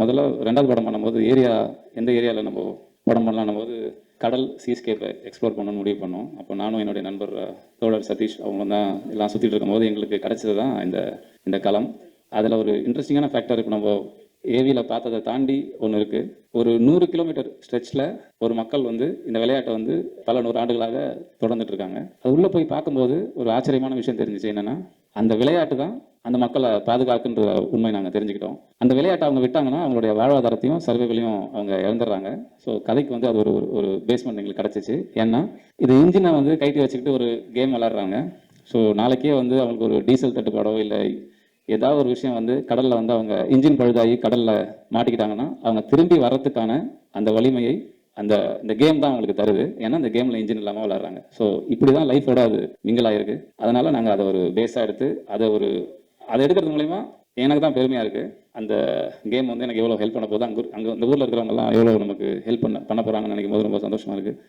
முதல்ல 2வது படம் பண்ணும்போது எந்த ஏரியாவில் நம்ம படம் பண்ணலான்னும் போது கடல் சீஸ்கேப்பை எக்ஸ்ப்ளோர் பண்ணணும்னு முடிவு பண்ணோம். அப்போ நானும் என்னுடைய நண்பர் தோழர் சதீஷ் அவங்க தான் எல்லாம் சுற்றிட்டு இருக்கும்போது எங்களுக்கு கிடைச்சது தான் இந்த களம். அதில் ஒரு இன்ட்ரெஸ்டிங்கான ஃபேக்டர் இப்போ நம்ம ஏவியில் பார்த்ததை தாண்டி ஒன்று இருக்குது. ஒரு 100 கிலோமீட்டர் ஸ்ட்ரெச்சில் ஒரு மக்கள் வந்து இந்த விளையாட்டை வந்து பல 100 ஆண்டுகளாக தொடர்ந்துட்டு இருக்காங்க. அது உள்ளே போய் பார்க்கும்போது ஒரு ஆச்சரியமான விஷயம் தெரிஞ்சிச்சு. என்னென்னா அந்த விளையாட்டு தான் அந்த மக்களை பாதுகாக்குன்ற உண்மை நாங்கள் தெரிஞ்சுக்கிட்டோம். அந்த விளையாட்டை அவங்க விட்டாங்கன்னா அவங்களுடைய வாழ்வாதாரத்தையும் சர்வைவலையும் அவங்க இழந்துடுறாங்க. ஸோ கதைக்கு வந்து அது ஒரு பேஸ்மெண்ட் எங்களுக்கு கிடச்சிச்சு. ஏன்னா இது இன்ஜினை வந்து கைட்டி வச்சுக்கிட்டு ஒரு கேம் விளாட்றாங்க. ஸோ நாளைக்கே வந்து அவங்களுக்கு ஒரு டீசல் தட்டுப்பாடோ இல்லை ஏதாவது ஒரு விஷயம் வந்து கடலில் வந்து அவங்க இன்ஜின் பழுதாகி கடலில் மாட்டிக்கிட்டாங்கன்னா அவங்க திரும்பி வர்றதுக்கான அந்த வலிமையை இந்த கேம் தான் அவங்களுக்கு தருது. ஏன்னா இந்த கேமில் இன்ஜின் இல்லாமல் விளாட்றாங்க. ஸோ இப்படி தான் லைஃபோட அது மிங்கிள் ஆகிருக்கு. அதனால் நாங்கள் அதை ஒரு பேஸாக எடுத்து அதை எடுக்கிறது மூலிமா எனக்கு தான் பெருமையாக இருக்குது. அந்த கேம் வந்து எனக்கு எவ்வளோ ஹெல்ப் பண்ண போகுது, அங்கே அந்த ஊரில் இருக்கிறவங்கலாம் எவ்வளோ நமக்கு ஹெல்ப் பண்ண போகிறாங்கன்னு நினைக்கும் போது ரொம்ப சந்தோஷமாக இருக்குது.